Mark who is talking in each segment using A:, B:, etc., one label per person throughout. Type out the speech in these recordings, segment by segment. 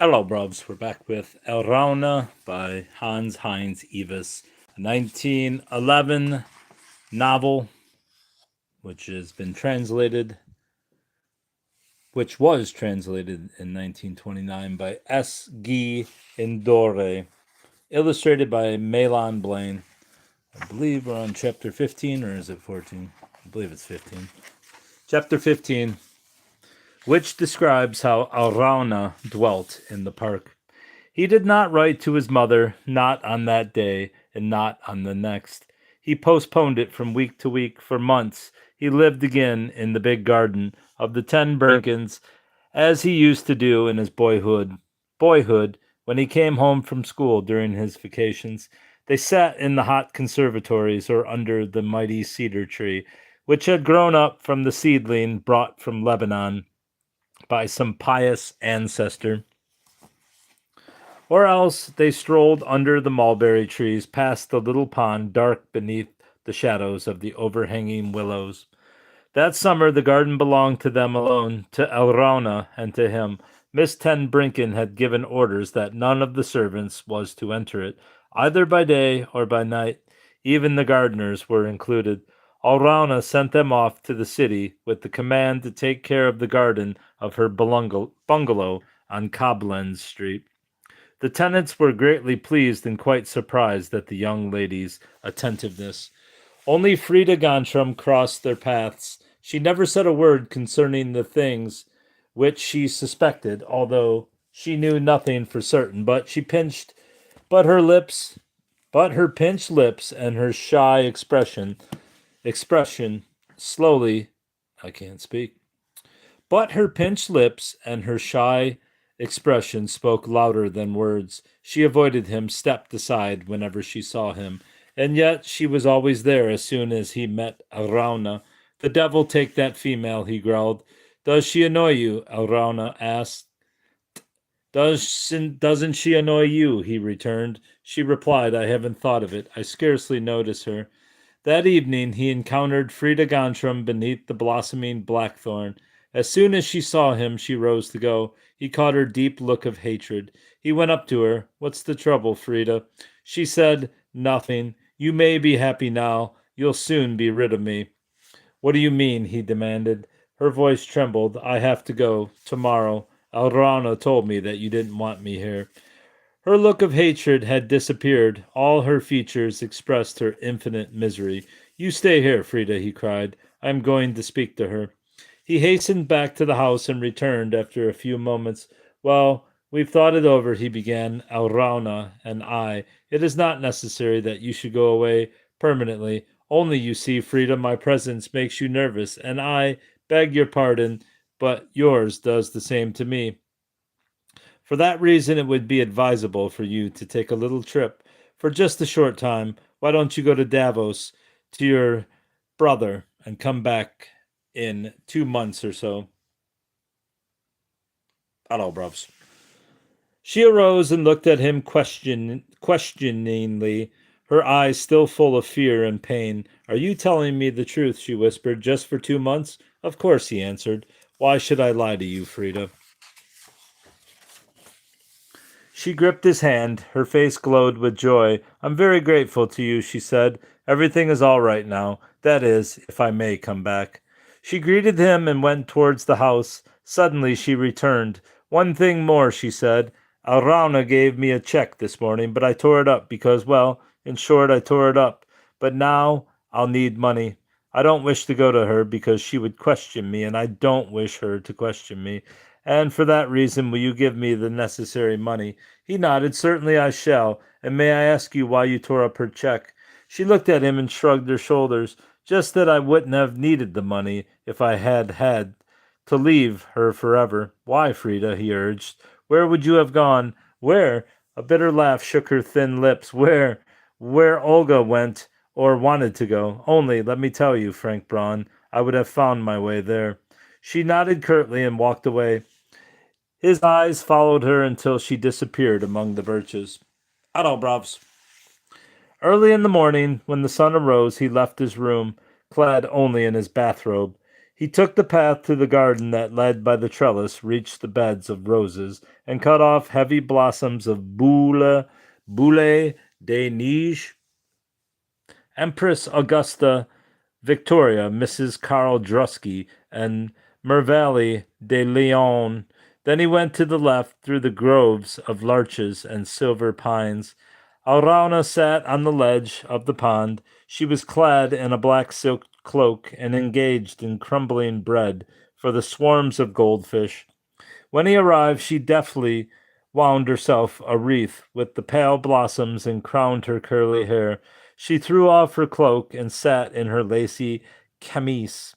A: Hello, bruvs. We're back with Alraune by Heinz Ewers, a 1911 novel, which has been translated, which was translated in 1929 by S. Guy Indore, illustrated by Malon Blaine. I believe we're on chapter 15, or is it 14? I believe it's 15. Chapter 15, which describes how Alraune dwelt in the park. He did not write to his mother, not on that day, and not on the next. He postponed it from week to week for months. He lived again in the big garden of the 10 Birkins, as he used to do in his boyhood, when he came home from school during his vacations. They sat in the hot conservatories or under the mighty cedar tree, which had grown up from the seedling brought from Lebanon by some pious ancestor. Or else they strolled under the mulberry trees past the little pond dark beneath the shadows of the overhanging willows. That summer the garden belonged to them alone, to Alraune and to him. Miss Ten Brinken had given orders that none of the servants was to enter it, either by day or by night. Even the gardeners were included. Alraune sent them off to the city with the command to take care of the garden of her bungalow on Coblenz Street. The tenants were greatly pleased and quite surprised at the young lady's attentiveness. Only Frida Gontram crossed their paths. She never said a word concerning the things which she suspected, although she knew nothing for certain. But her pinched lips and her shy expression slowly, I can't speak. But her pinched lips and her shy expression spoke louder than words. She avoided him, stepped aside whenever she saw him, and yet she was always there as soon as he met Alraune. The devil take that female, he growled. Does she annoy you? Alraune asked. Doesn't she annoy you? He returned. She replied, I haven't thought of it. I scarcely notice her. That evening he encountered Frida Gontram beneath the blossoming blackthorn. As soon as she saw him, she rose to go. He caught her deep look of hatred. He went up to her. What's the trouble, Frida? She said, Nothing. You may be happy now. You'll soon be rid of me. What do you mean? He demanded. Her voice trembled. I have to go. Tomorrow. Alraune told me that you didn't want me here. Her look of hatred had disappeared. All her features expressed her infinite misery. You stay here, Frida, he cried. I am going to speak to her. He hastened back to the house and returned after a few moments. Well, we've thought it over, he began. Alraune and I. It is not necessary that you should go away permanently. Only, you see, Frida, my presence makes you nervous, and I beg your pardon, but yours does the same to me. For that reason, it would be advisable for you to take a little trip for just a short time. Why don't you go to Davos to your brother and come back in 2 months or so? Hello, bruvs. She arose and looked at him questioningly, her eyes still full of fear and pain. Are you telling me the truth? She whispered. Just for 2 months? Of course, he answered. Why should I lie to you, Frida? She gripped his hand. Her face glowed with joy. I'm very grateful to you, she said. Everything is all right now. That is, if I may come back. She greeted him and went towards the house. Suddenly she returned. One thing more, she said. Alraune gave me a check this morning, but I tore it up because, well, in short, I tore it up. But now I'll need money. I don't wish to go to her because she would question me, and I don't wish her to question me. And for that reason, will you give me the necessary money? He nodded. Certainly I shall. And may I ask you why you tore up her check? She looked at him and shrugged her shoulders. Just that I wouldn't have needed the money if I had had to leave her forever. Why, Frida? He urged. Where would you have gone? Where? A bitter laugh shook her thin lips. Where Olga went or wanted to go. Only, let me tell you, Frank Braun, I would have found my way there. She nodded curtly and walked away. His eyes followed her until she disappeared among the birches. Hello, bruvs. Early in the morning, when the sun arose, he left his room, clad only in his bathrobe. He took the path to the garden that led by the trellis, reached the beds of roses, and cut off heavy blossoms of boule de neige. Empress Augusta Victoria, Mrs. Karl Drusky, and Mervale de Leon. Then he went to the left through the groves of larches and silver pines. Alraune sat on the ledge of the pond. She was clad in a black silk cloak and engaged in crumbling bread for the swarms of goldfish. When he arrived, she deftly wound herself a wreath with the pale blossoms and crowned her curly hair. She threw off her cloak and sat in her lacy camise,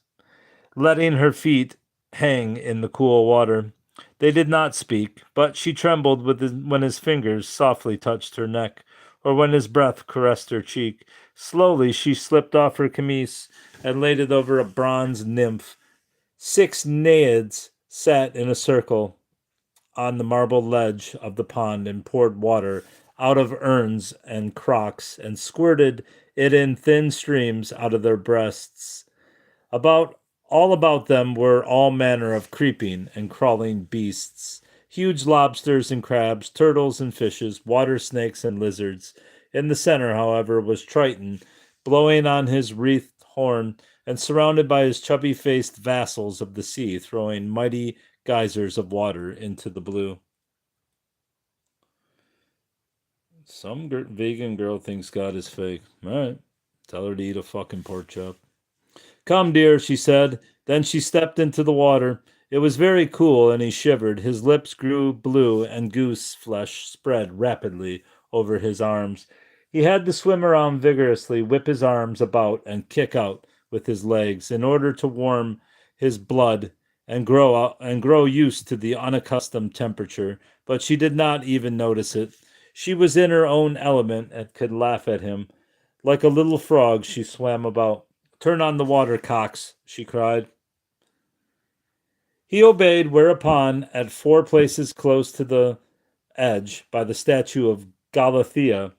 A: letting her feet hang in the cool water. They did not speak, but she trembled when his fingers softly touched her neck, or when his breath caressed her cheek. Slowly she slipped off her camise and laid it over a bronze nymph. 6 naiads sat in a circle on the marble ledge of the pond and poured water out of urns and crocks and squirted it in thin streams out of their breasts. All about them were all manner of creeping and crawling beasts, huge lobsters and crabs, turtles and fishes, water snakes and lizards. In the center, however, was Triton, blowing on his wreathed horn and surrounded by his chubby-faced vassals of the sea, throwing mighty geysers of water into the blue. Some vegan girl thinks God is fake. All right. Tell her to eat a fucking pork chop. Come, dear, she said. Then she stepped into the water. It was very cool, and he shivered. His lips grew blue, and goose flesh spread rapidly over his arms. He had to swim around vigorously, whip his arms about, and kick out with his legs in order to warm his blood and grow used to the unaccustomed temperature. But she did not even notice it. She was in her own element and could laugh at him. Like a little frog, she swam about. Turn on the water, Cox, she cried. He obeyed, whereupon, at 4 places close to the edge, by the statue of Galathea,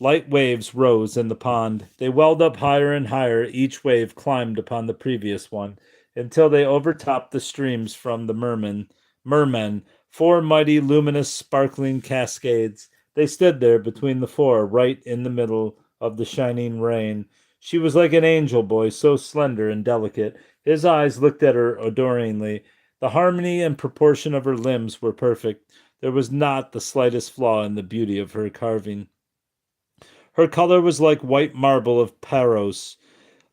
A: light waves rose in the pond. They welled up higher and higher. Each wave climbed upon the previous one, until they overtopped the streams from the mermen, 4 mighty, luminous, sparkling cascades. They stood there between the 4, right in the middle of the shining rain. She was like an angel boy, so slender and delicate. His eyes looked at her adoringly. The harmony and proportion of her limbs were perfect. There was not the slightest flaw in the beauty of her carving. Her color was like white marble of Paros,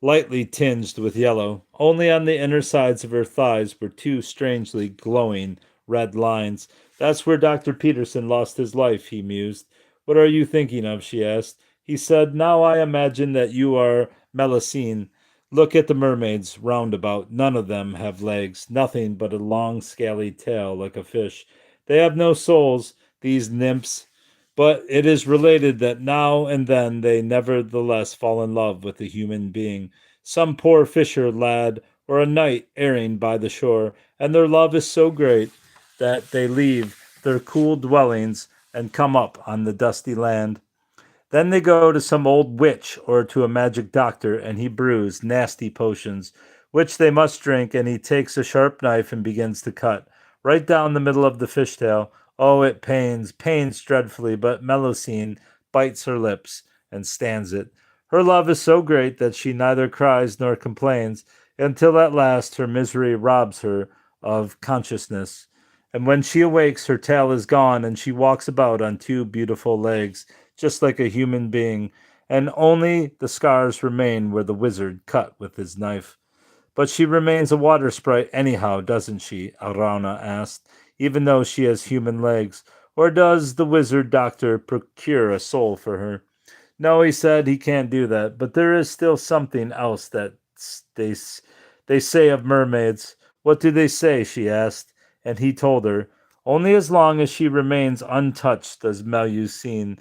A: lightly tinged with yellow. Only on the inner sides of her thighs were 2 strangely glowing red lines. That's where Dr. Peterson lost his life, he mused. What are you thinking of? She asked. He said, now I imagine that you are Melusine. Look at the mermaids round about. None of them have legs, nothing but a long scaly tail like a fish. They have no souls, these nymphs, but it is related that now and then they nevertheless fall in love with a human being, some poor fisher lad or a knight erring by the shore, and their love is so great that they leave their cool dwellings and come up on the dusty land. Then they go to some old witch or to a magic doctor, and he brews nasty potions, which they must drink, and he takes a sharp knife and begins to cut, right down the middle of the fishtail. Oh, it pains dreadfully, but Melusine bites her lips and stands it. Her love is so great that she neither cries nor complains, until at last her misery robs her of consciousness. And when she awakes, her tail is gone, and she walks about on 2 beautiful legs, just like a human being, and only the scars remain where the wizard cut with his knife. But she remains a water sprite anyhow, doesn't she? Alraune asked, even though she has human legs. Or does the wizard doctor procure a soul for her? No, he said, he can't do that, but there is still something else that they say of mermaids. What do they say? She asked, and he told her. Only as long as she remains untouched does Melusine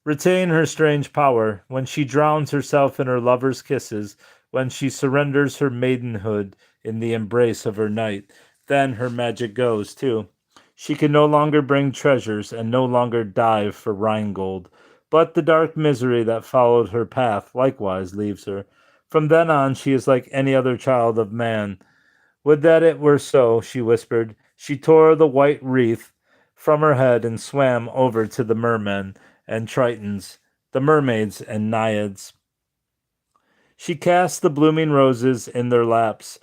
A: retain her strange power. When she drowns herself in her lover's kisses, when she surrenders her maidenhood in the embrace of her knight, then her magic goes, too. She can no longer bring treasures and no longer dive for Rheingold, but the dark misery that followed her path likewise leaves her. From then on, she is like any other child of man, Would that it were so, she whispered. She tore the white wreath from her head and swam over to the mermen and tritons, the mermaids and naiads. She cast the blooming roses in their laps.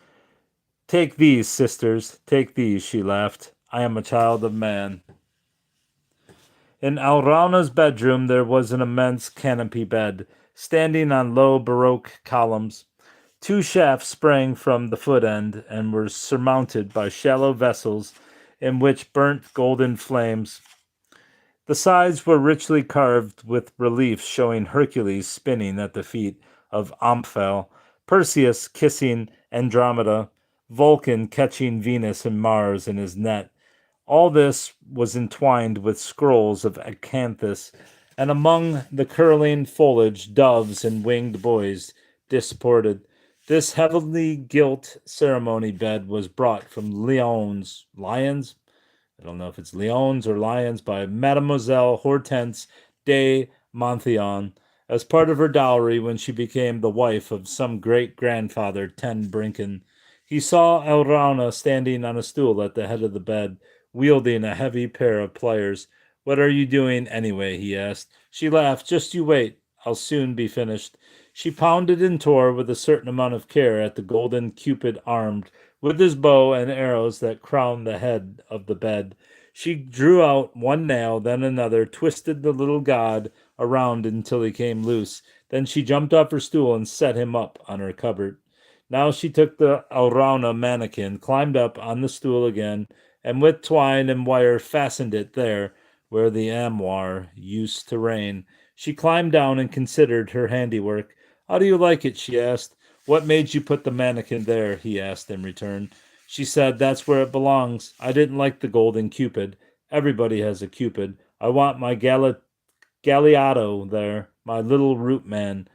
A: Take these, sisters, take these, she laughed. I am a child of man. In Alraune's bedroom there was an immense canopy bed, standing on low Baroque columns. Two shafts sprang from the foot end and were surmounted by shallow vessels in which burnt golden flames. The sides were richly carved with reliefs showing Hercules spinning at the feet of Omphale, Perseus kissing Andromeda, Vulcan catching Venus and Mars in his net. All this was entwined with scrolls of acanthus, and among the curling foliage doves and winged boys disported. This heavily gilt ceremony bed was brought from Lyons. I don't know if it's Lyons or Lyons, by Mademoiselle Hortense de Monthyon as part of her dowry when she became the wife of some great grandfather, Ten Brinken. He saw Alraune standing on a stool at the head of the bed, wielding a heavy pair of pliers. What are you doing anyway? He asked. She laughed. Just you wait. I'll soon be finished. She pounded and tore with a certain amount of care at the golden Cupid armed with his bow and arrows that crowned the head of the bed. She drew out one nail, then another, twisted the little god around until he came loose. Then she jumped off her stool and set him up on her cupboard. Now she took the Alraune mannequin, climbed up on the stool again, and with twine and wire fastened it there where the armoire used to reign. She climbed down and considered her handiwork. How do you like it? She asked. What made you put the mannequin there? He asked in return. She said, that's where it belongs. I didn't like the golden Cupid. Everybody has a Cupid. I want my Galliotto there, my little root man.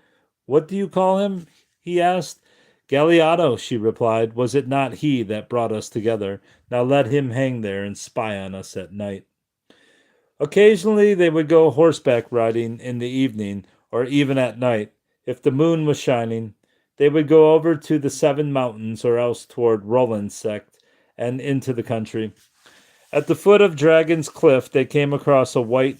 A: What do you call him? He asked. Galliotto, she replied. Was it not he that brought us together? Now let him hang there and spy on us at night. Occasionally they would go horseback riding in the evening, or even at night. If the moon was shining, they would go over to the Seven Mountains or else toward Roland's sect and into the country. At the foot of Dragon's Cliff they came across a white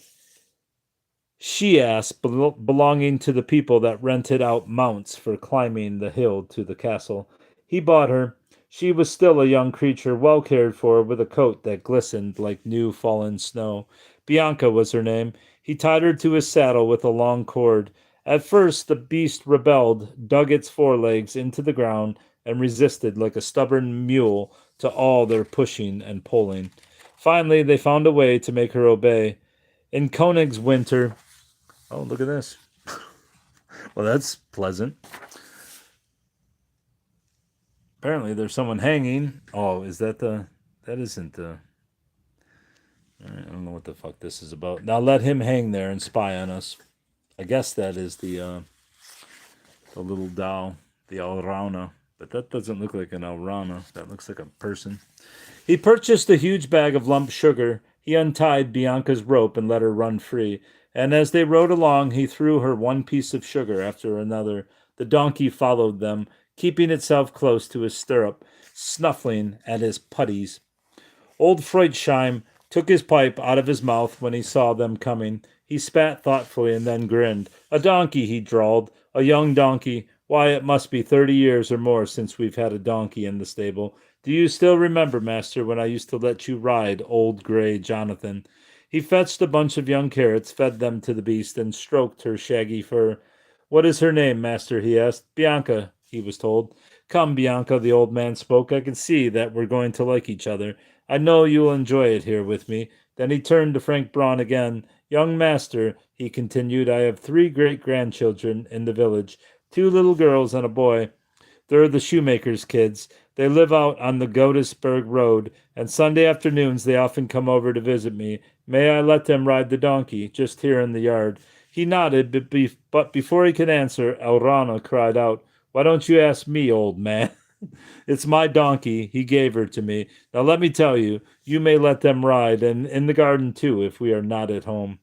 A: she-ass belonging to the people that rented out mounts for climbing the hill to the castle. He bought her. She was still a young creature, well cared for, with a coat that glistened like new fallen snow. Bianca was her name. He tied her to his saddle with a long cord. At first the beast rebelled, dug its forelegs into the ground, and resisted like a stubborn mule to all their pushing and pulling. Finally they found a way to make her obey. In Koenig's winter... Oh, look at this. Well, that's pleasant. Apparently there's someone hanging. Oh, is that the... That isn't the... I don't know what the fuck this is about. Now let him hang there and spy on us. I guess that is the little doll, the Alraune. But that doesn't look like an Alraune. That looks like a person. He purchased a huge bag of lump sugar. He untied Bianca's rope and let her run free. And as they rode along, he threw her one piece of sugar after another. The donkey followed them, keeping itself close to his stirrup, snuffling at his puttees. Old Freudsheim took his pipe out of his mouth when he saw them coming. He spat thoughtfully and then grinned. A donkey, he drawled. A young donkey. Why, it must be 30 years or more since we've had a donkey in the stable. Do you still remember, master, when I used to let you ride old gray Jonathan? He fetched a bunch of young carrots, fed them to the beast, and stroked her shaggy fur. What is her name, master? He asked. Bianca, he was told. Come, Bianca, the old man spoke. I can see that we're going to like each other. I know you'll enjoy it here with me. Then he turned to Frank Braun again. Young master, he continued, I have 3 great-grandchildren in the village, 2 little girls and a boy. They're the shoemaker's kids. They live out on the Godesberg Road, and Sunday afternoons they often come over to visit me. May I let them ride the donkey, just here in the yard? He nodded, but before he could answer, Alraune cried out, Why don't you ask me, old man? It's my donkey. He gave her to me. Now let me tell you, you may let them ride, and in the garden too, if we are not at home.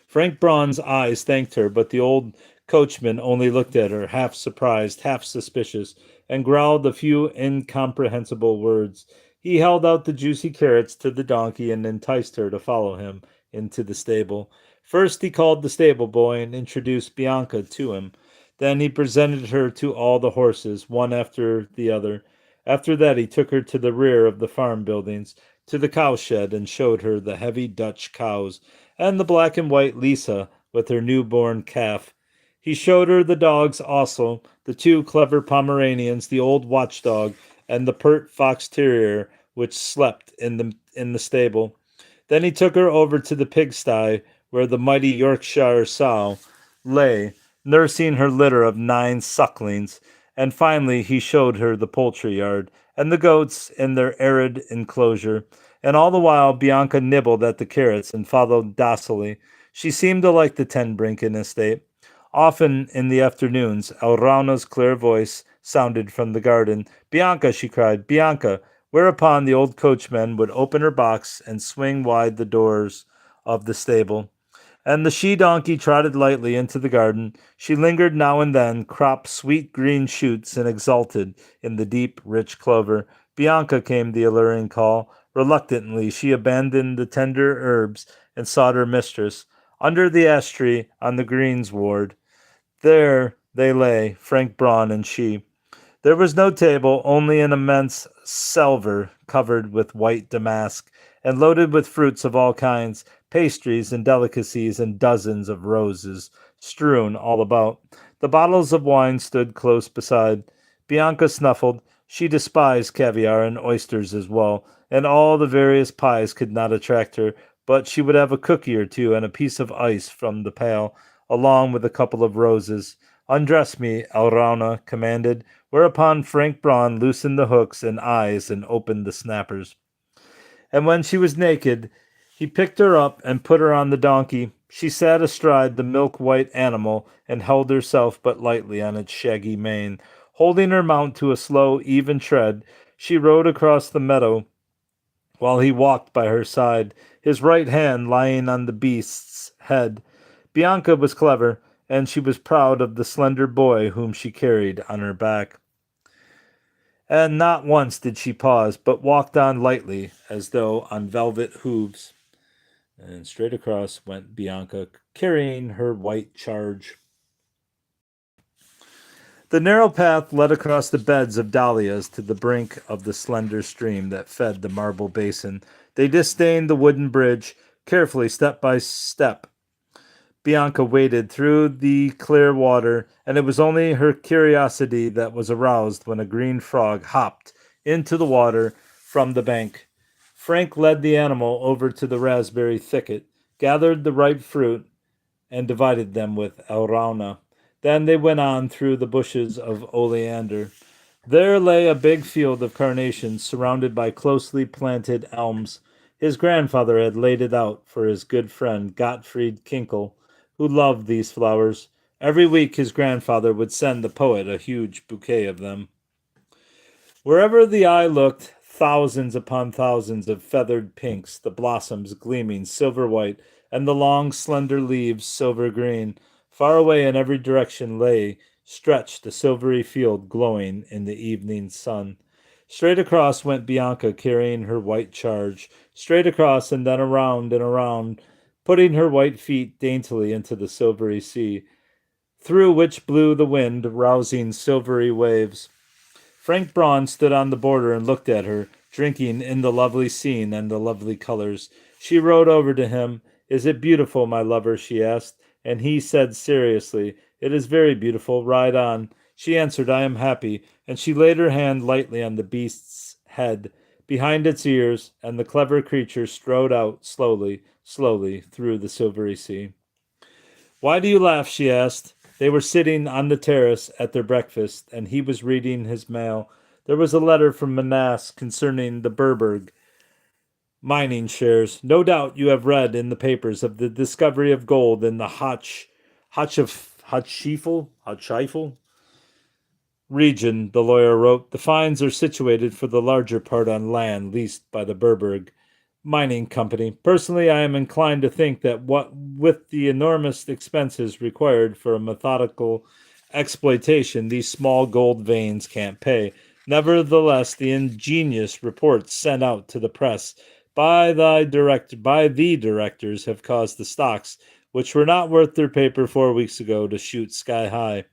A: Frank Braun's eyes thanked her, but the old coachman only looked at her, half surprised, half suspicious. and growled a few incomprehensible words. He held out the juicy carrots to the donkey and enticed her to follow him into the stable. First, he called the stable boy and introduced Bianca to him. Then he presented her to all the horses, one after the other. After that, he took her to the rear of the farm buildings, to the cowshed, and showed her the heavy Dutch cows, and the black and white Lisa with her newborn calf. He showed her the dogs also, the two clever Pomeranians, the old watchdog, and the pert fox terrier which slept in the stable. Then he took her over to the pigsty, where the mighty Yorkshire sow lay, nursing her litter of 9 sucklings, and finally he showed her the poultry yard, and the goats in their arid enclosure. And all the while Bianca nibbled at the carrots and followed docilely. She seemed to like the Ten Brinken estate. Often in the afternoons, Alraune's clear voice sounded from the garden. "Bianca," she cried, "Bianca," whereupon the old coachman would open her box and swing wide the doors of the stable. And the she-donkey trotted lightly into the garden. She lingered now and then, cropped sweet green shoots, and exulted in the deep, rich clover. "Bianca," came the alluring call. Reluctantly, she abandoned the tender herbs and sought her mistress. Under the ash tree on the greensward, there they lay, Frank Braun and she. There was no table, only an immense salver covered with white damask, and loaded with fruits of all kinds, pastries and delicacies, and dozens of roses strewn all about. The bottles of wine stood close beside. Bianca snuffled. She despised caviar and oysters as well, and all the various pies could not attract her, but she would have a cookie or two and a piece of ice from the pail, along with a couple of roses. "Undress me," Alraune commanded, whereupon Frank Braun loosened the hooks and eyes and opened the snappers. And when she was naked, he picked her up and put her on the donkey. She sat astride the milk-white animal and held herself but lightly on its shaggy mane. Holding her mount to a slow, even tread, she rode across the meadow while he walked by her side, his right hand lying on the beast's head. Bianca was clever, and she was proud of the slender boy whom she carried on her back. And not once did she pause, but walked on lightly, as though on velvet hooves. And straight across went Bianca, carrying her white charge. The narrow path led across the beds of dahlias to the brink of the slender stream that fed the marble basin. They disdained the wooden bridge. Carefully, step by step, Bianca waded through the clear water, and it was only her curiosity that was aroused when a green frog hopped into the water from the bank. Frank led the animal over to the raspberry thicket, gathered the ripe fruit, and divided them with Alraune. Then they went on through the bushes of oleander. There lay a big field of carnations surrounded by closely planted elms. His grandfather had laid it out for his good friend Gottfried Kinkel, who loved these flowers. Every week his grandfather would send the poet a huge bouquet of them. Wherever the eye looked, thousands upon thousands of feathered pinks, the blossoms gleaming silver white, and the long, slender leaves silver green. Far away in every direction lay stretched a silvery field glowing in the evening sun. Straight across went Bianca, carrying her white charge. Straight across and then around and around, putting her white feet daintily into the silvery sea, through which blew the wind, rousing silvery waves. Frank Braun stood on the border and looked at her, drinking in the lovely scene and the lovely colors. She rode over to him. "Is it beautiful, my lover?" she asked, and he said seriously, "It is very beautiful. Ride on." She answered, "I am happy," and she laid her hand lightly on the beast's head, behind its ears, and the clever creature strode out slowly, slowly through the silvery sea. "Why do you laugh?" she asked. They were sitting on the terrace at their breakfast, and he was reading his mail. There was a letter from Manas concerning the Berberg mining shares. "No doubt you have read in the papers of the discovery of gold in the Hotschifel region," the lawyer wrote. "The finds are situated for the larger part on land leased by the Berberg Mining Company. Personally, I am inclined to think that what with the enormous expenses required for a methodical exploitation these small gold veins can't pay. Nevertheless, the ingenious reports sent out to the press by the directors have caused the stocks, which were not worth their paper 4 weeks ago, to shoot sky high.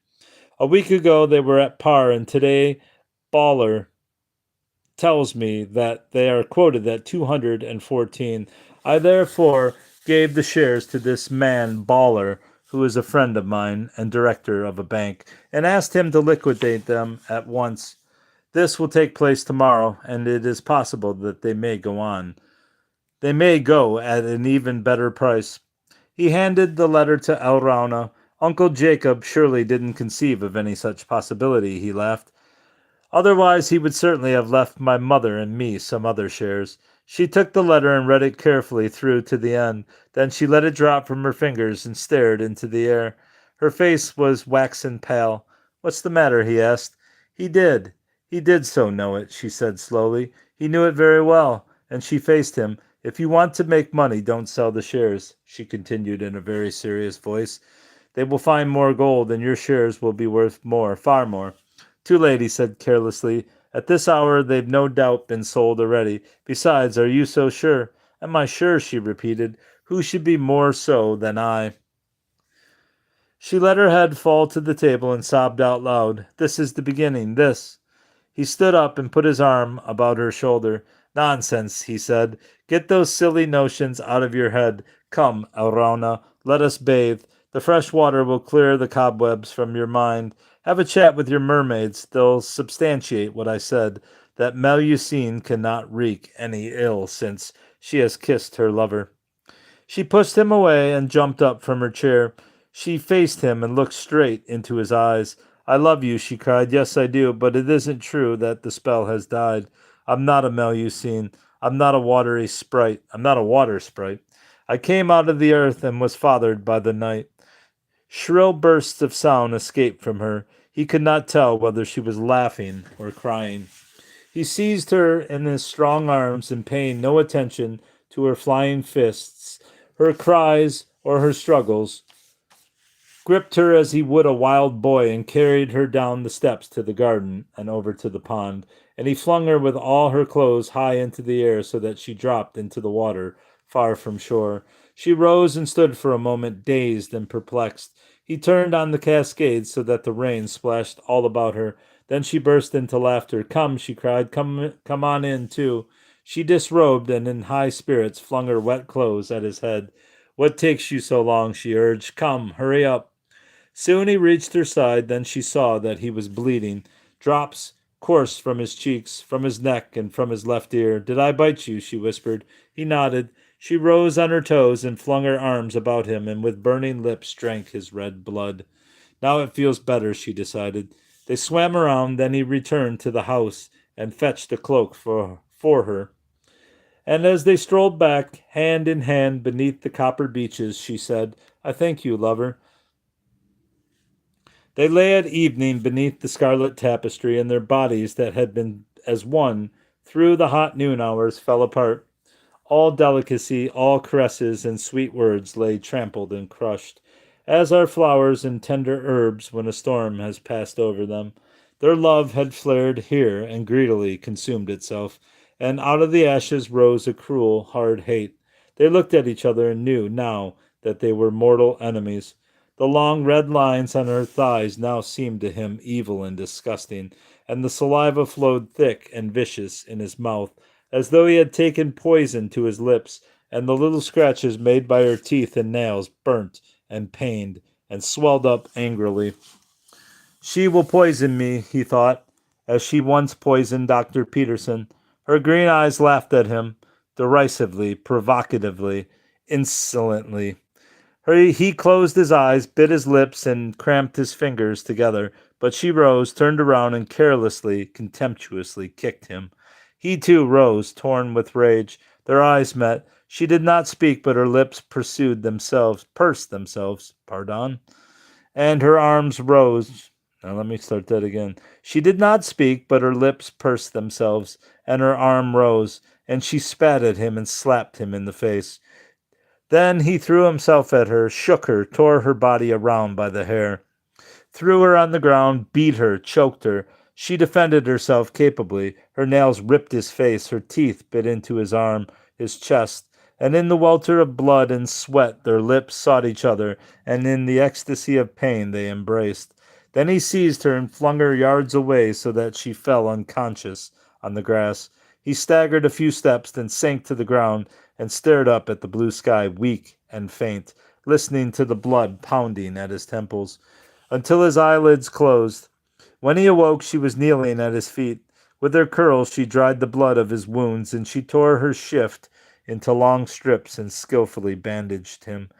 A: A week ago they were at par, and today Baller tells me that they are quoted at 214. I therefore gave the shares to this man Baller, who is a friend of mine and director of a bank, and asked him to liquidate them at once. This will take place tomorrow, and it is possible that they may go on. They may go at an even better price. He handed the letter to Alraune. Uncle Jacob surely didn't conceive of any such possibility, he laughed. Otherwise, he would certainly have left my mother and me some other shares. She took the letter and read it carefully through to the end. Then she let it drop from her fingers and stared into the air. Her face was waxen pale. What's the matter? He asked. He did so know it, she said slowly. He knew it very well, and she faced him. If you want to make money, don't sell the shares, she continued in a very serious voice. They will find more gold, and your shares will be worth more, far more. Too late, he said carelessly. At this hour they've no doubt been sold already. Besides, are you so sure? Am I sure? She repeated. Who should be more so than I? She let her head fall to the table and sobbed out loud. This is the beginning, this. He stood up and put his arm about her shoulder. Nonsense, he said. Get those silly notions out of your head. Come, Alraune, let us bathe. The fresh water will clear the cobwebs from your mind. Have a chat with your mermaids. They'll substantiate what I said, that Melusine cannot wreak any ill since she has kissed her lover. She pushed him away and jumped up from her chair. She faced him and looked straight into his eyes. I love you, she cried. Yes, I do, but it isn't true that the spell has died. I'm not a Melusine. I'm not a water sprite. I came out of the earth and was fathered by the night. Shrill bursts of sound escaped from her. He could not tell whether she was laughing or crying. He seized her in his strong arms and paid no attention to her flying fists, her cries, or her struggles, gripped her as he would a wild boy, and carried her down the steps to the garden and over to the pond, and he flung her with all her clothes high into the air so that she dropped into the water far from shore. She rose and stood for a moment, dazed and perplexed. He turned on the cascade so that the rain splashed all about her. Then she burst into laughter. Come, she cried, come on in, too. She disrobed and in high spirits flung her wet clothes at his head. What takes you so long? She urged. Come, hurry up. Soon he reached her side. Then she saw that he was bleeding. Drops coursed from his cheeks, from his neck, and from his left ear. Did I bite you? She whispered. He nodded. She rose on her toes and flung her arms about him, and with burning lips drank his red blood. Now it feels better, she decided. They swam around, then he returned to the house and fetched a cloak for her. And as they strolled back, hand in hand beneath the copper beeches, she said, I thank you, lover. They lay at evening beneath the scarlet tapestry, and their bodies that had been as one through the hot noon hours fell apart. All delicacy, all caresses and sweet words lay trampled and crushed, as are flowers and tender herbs when a storm has passed over them. Their love had flared here and greedily consumed itself, and out of the ashes rose a cruel, hard hate. They looked at each other and knew now that they were mortal enemies. The long red lines on her thighs now seemed to him evil and disgusting, and the saliva flowed thick and vicious in his mouth, as though he had taken poison to his lips, and the little scratches made by her teeth and nails burnt and pained and swelled up angrily. She will poison me, he thought, as she once poisoned Dr. Peterson. Her green eyes laughed at him, derisively, provocatively, insolently. He closed his eyes, bit his lips, and cramped his fingers together, but she rose, turned around, and carelessly, contemptuously kicked him. He too rose, torn with rage. Their eyes met. She did not speak, but her lips pursed themselves, and her arms rose. Now let me start that again. She did not speak, but her lips pursed themselves, and her arm rose, and she spat at him and slapped him in the face. Then he threw himself at her, shook her, tore her body around by the hair. threw her on the ground, beat her, choked her. She defended herself capably. Her nails ripped his face, her teeth bit into his arm, his chest, and in the welter of blood and sweat their lips sought each other, and in the ecstasy of pain they embraced. Then he seized her and flung her yards away so that she fell unconscious on the grass. He staggered a few steps, then sank to the ground and stared up at the blue sky, weak and faint, listening to the blood pounding at his temples, until his eyelids closed. When he awoke, she was kneeling at his feet. With her curls, she dried the blood of his wounds, and she tore her shift into long strips and skillfully bandaged him.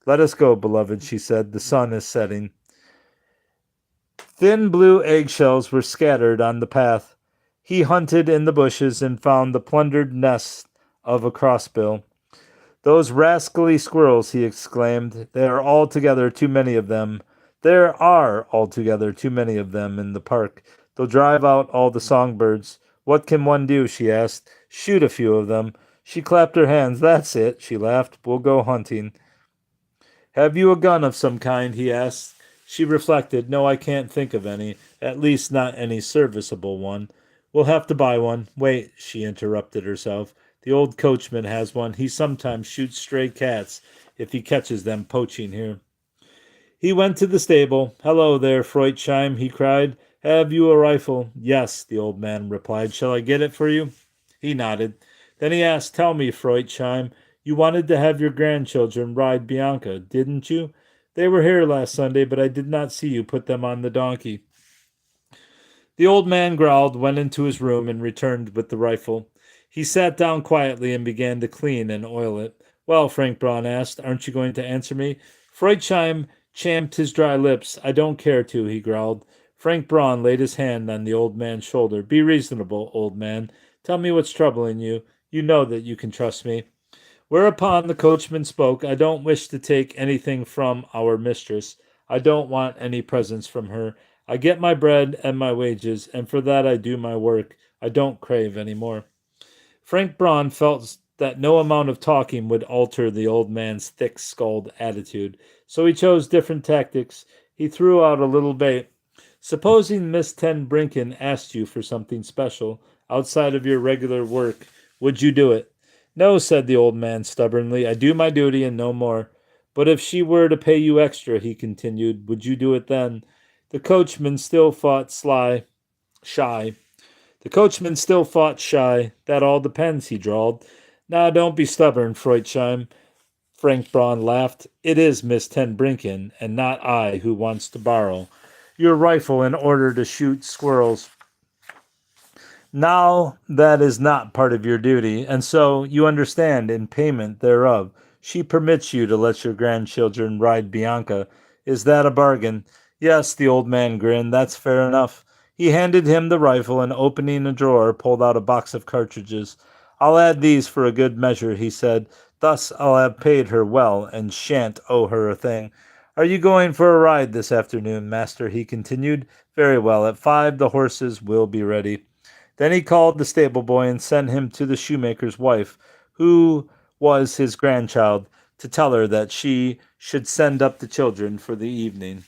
A: "Let us go, beloved," she said. "The sun is setting." Thin blue eggshells were scattered on the path. He hunted in the bushes and found the plundered nest of a crossbill. "Those rascally squirrels," he exclaimed. "There are altogether too many of them. There are altogether too many of them in the park. They'll drive out all the songbirds." "What can one do?" she asked. "Shoot a few of them." She clapped her hands. "That's it," she laughed. "We'll go hunting." "Have you a gun of some kind?" he asked. She reflected. "No, I can't think of any. At least not any serviceable one." "We'll have to buy one." "Wait," she interrupted herself. "The old coachman has one. He sometimes shoots stray cats if he catches them poaching here." He went to the stable. "Hello there, Freudsheim," he cried. "Have you a rifle?" "Yes," the old man replied. "Shall I get it for you?" He nodded. Then he asked, "Tell me, Freudsheim, you wanted to have your grandchildren ride Bianca, didn't you? They were here last Sunday, but I did not see you put them on the donkey." The old man growled, went into his room, and returned with the rifle. He sat down quietly and began to clean and oil it. "Well," Frank Braun asked, "aren't you going to answer me?" Freudsheim champed his dry lips. "I don't care to," he growled. Frank Braun laid his hand on the old man's shoulder. "Be reasonable, old man. Tell me what's troubling you. You know that you can trust me." Whereupon the coachman spoke. "I don't wish to take anything from our mistress. I don't want any presents from her. I get my bread and my wages, and for that I do my work. I don't crave any more." Frank Braun felt that no amount of talking would alter the old man's thick-skulled attitude, so he chose different tactics. He threw out a little bait. "Supposing Miss Ten Brinken asked you for something special, outside of your regular work, would you do it?" "No," said the old man stubbornly. "I do my duty and no more." "But if she were to pay you extra," he continued, "would you do it then?" The coachman still fought shy. "That all depends," he drawled. "Now, don't be stubborn, Freudsheim." Frank Braun laughed. "It is Miss Ten Brinken, and not I, who wants to borrow your rifle in order to shoot squirrels. Now that is not part of your duty, and so, you understand, in payment thereof, she permits you to let your grandchildren ride Bianca. Is that a bargain?" "Yes," the old man grinned. "That's fair enough." He handed him the rifle and, opening a drawer, pulled out a box of cartridges. "I'll add these for a good measure," he said. "Thus I'll have paid her well and shan't owe her a thing. Are you going for a ride this afternoon, master?" he continued. "Very well. At 5 the horses will be ready." Then he called the stable boy and sent him to the shoemaker's wife, who was his grandchild, to tell her that she should send up the children for the evening.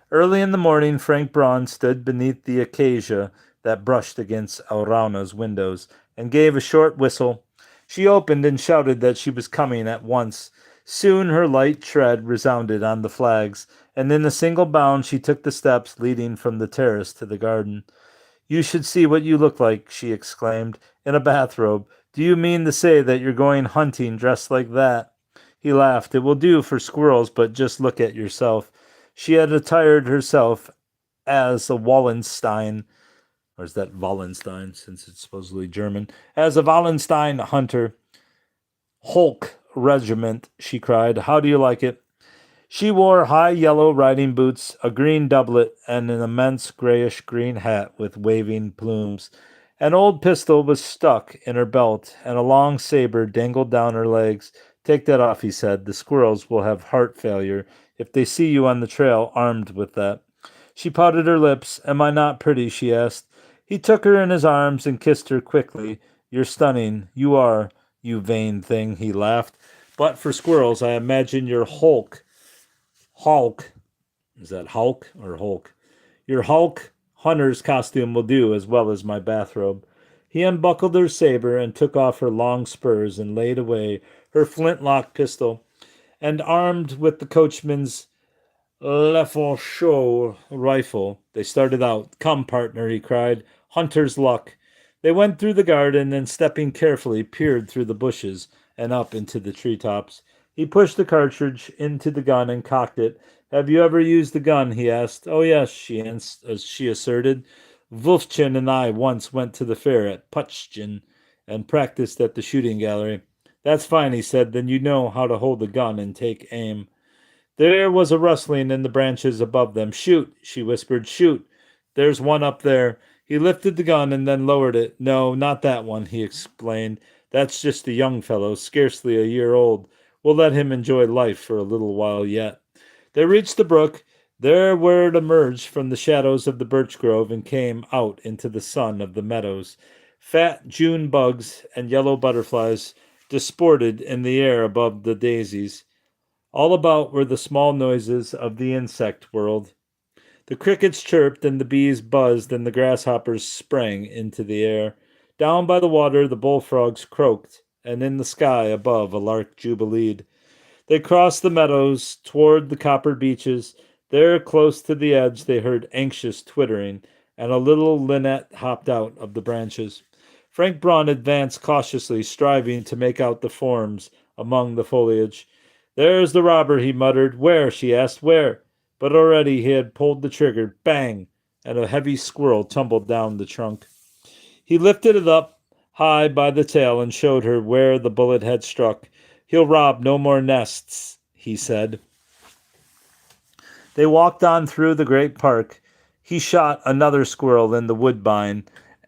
A: Early in the morning, Frank Braun stood beneath the acacia that brushed against Alraune's windows and gave a short whistle. She opened and shouted that she was coming at once. Soon her light tread resounded on the flags, and in a single bound she took the steps leading from the terrace to the garden. "You should see what you look like," she exclaimed, "in a bathrobe. Do you mean to say that you're going hunting dressed like that?" He laughed. "It will do for squirrels, but just look at yourself." She had attired herself as a Wallenstein, or is that Wallenstein, since it's supposedly German, as a Wallenstein hunter. "Hulk regiment," she cried. "How do you like it?" She wore high yellow riding boots, a green doublet, and an immense grayish-green hat with waving plumes. An old pistol was stuck in her belt, and a long saber dangled down her legs. "Take that off," he said. "The squirrels will have heart failure if they see you on the trail armed with that." She pouted her lips. "Am I not pretty?" she asked. He took her in his arms and kissed her quickly. "You're stunning. You are, you vain thing," he laughed. "But for squirrels, I imagine you're Hulk. Is that Hulk or Hulk? Your Hulk hunter's costume will do as well as my bathrobe. He unbuckled her saber and took off her long spurs and laid away her flintlock pistol. And armed with the coachman's Lefonchot rifle, they started out. Come, partner, he cried. Hunter's luck. They went through the garden and, stepping carefully, peered through the bushes and up into the treetops. He pushed the cartridge into the gun and cocked it. Have you ever used the gun? He asked. Oh, yes, she asserted. Wolfchen and I once went to the fair at Putschen and practiced at the shooting gallery. That's fine, he said. Then you know how to hold the gun and take aim. There was a rustling in the branches above them. Shoot, she whispered. Shoot. There's one up there. He lifted the gun and then lowered it. No, not that one, he explained. That's just a young fellow, scarcely a year old. We'll let him enjoy life for a little while yet. They reached the brook. There where it emerged from the shadows of the birch grove and came out into the sun of the meadows. Fat June bugs and yellow butterflies disported in the air above the daisies. All about were the small noises of the insect world. The crickets chirped and the bees buzzed and the grasshoppers sprang into the air. Down by the water the bullfrogs croaked, and in the sky above a lark jubileed. They crossed the meadows toward the copper beeches. There, close to the edge, they heard anxious twittering, and a little linnet hopped out of the branches. Frank Braun advanced cautiously, striving to make out the forms among the foliage. There's the robber, he muttered. Where? She asked. Where? But already he had pulled the trigger. Bang! And a heavy squirrel tumbled down the trunk. He lifted it up high by the tail and showed her where the bullet had struck. He'll rob no more nests, he said. They walked on through the great park. He shot another squirrel in the woodbine,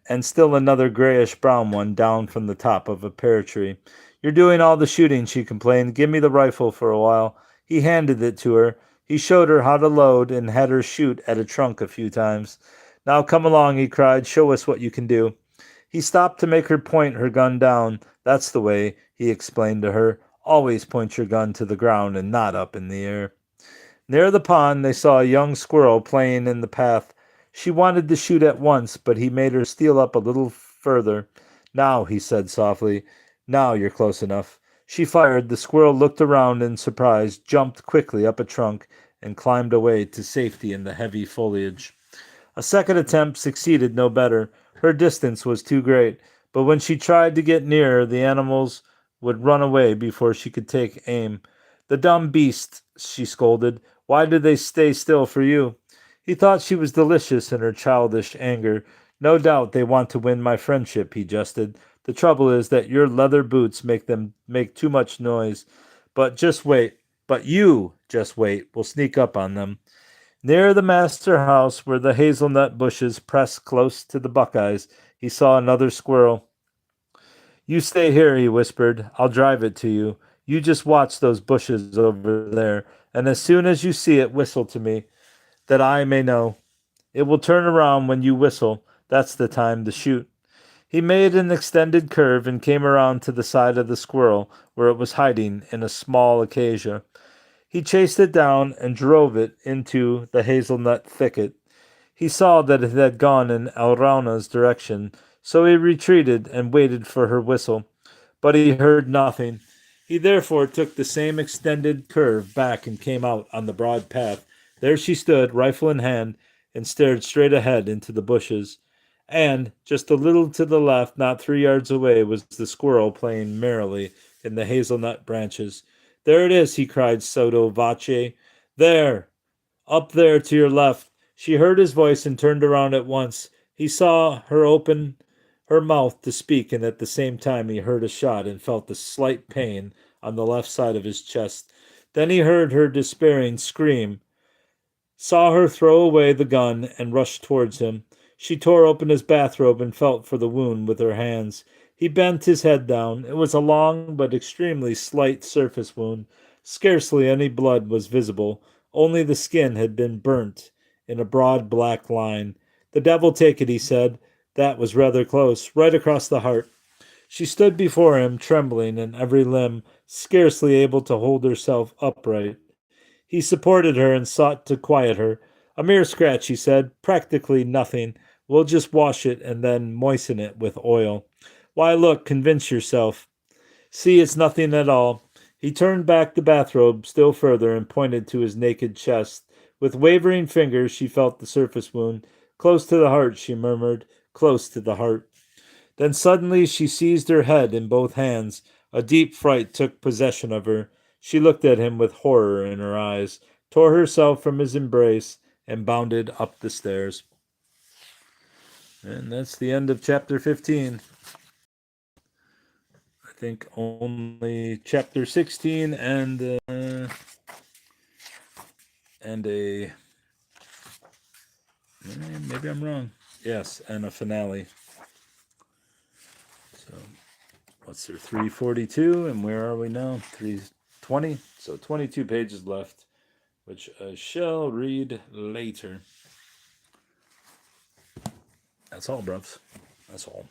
A: and still another grayish-brown one down from the top of a pear tree. You're doing all the shooting, she complained. Give me the rifle for a while. He handed it to her. He showed her how to load and had her shoot at a trunk a few times. Now come along, he cried. Show us what you can do. He stopped to make her point her gun down. That's the way, he explained to her. Always point your gun to the ground and not up in the air. Near the pond, they saw a young squirrel playing in the path. She wanted to shoot at once, but he made her steal up a little further. Now, he said softly. Now you're close enough. She fired. The squirrel looked around in surprise, jumped quickly up a trunk, and climbed away to safety in the heavy foliage. A second attempt succeeded no better. Her distance was too great, but when she tried to get nearer, the animals would run away before she could take aim. The dumb beasts, she scolded. Why did they stay still for you? He thought she was delicious in her childish anger. No doubt they want to win my friendship, he jested. The trouble is that your leather boots make them make too much noise. But you just wait. We'll sneak up on them. Near the master house, where the hazelnut bushes pressed close to the buckeyes, he saw another squirrel. You stay here, he whispered. I'll drive it to you. You just watch those bushes over there, and as soon as you see it, whistle to me, that I may know. It will turn around when you whistle. That's the time to shoot. He made an extended curve and came around to the side of the squirrel, where it was hiding in a small acacia. He chased it down and drove it into the hazelnut thicket. He saw that it had gone in Alraune's direction, so he retreated and waited for her whistle. But he heard nothing. He therefore took the same extended curve back and came out on the broad path. There she stood, rifle in hand, and stared straight ahead into the bushes. And, just a little to the left, not 3 yards away, was the squirrel playing merrily in the hazelnut branches. There it is, he cried sotto voce. There! Up there to your left. She heard his voice and turned around at once. He saw her open her mouth to speak, and at the same time he heard a shot and felt a slight pain on the left side of his chest. Then he heard her despairing scream, saw her throw away the gun, and rushed towards him. She tore open his bathrobe and felt for the wound with her hands. He bent his head down. It was a long but extremely slight surface wound. Scarcely any blood was visible. Only the skin had been burnt in a broad black line. The devil take it, he said. That was rather close, right across the heart. She stood before him, trembling in every limb, scarcely able to hold herself upright. He supported her and sought to quiet her. A mere scratch, he said. Practically nothing. We'll just wash it and then moisten it with oil. Why, look, convince yourself. See, it's nothing at all. He turned back the bathrobe still further and pointed to his naked chest. With wavering fingers, she felt the surface wound. Close to the heart, she murmured. Close to the heart. Then suddenly she seized her head in both hands. A deep fright took possession of her. She looked at him with horror in her eyes, tore herself from his embrace, and bounded up the stairs. And that's the end of chapter 15. I think only chapter 16 and a maybe I'm wrong. Yes, and a finale. So what's there? 342, and where are we now? 320. So 22 pages left, which I shall read later. That's all, bruvs. That's all.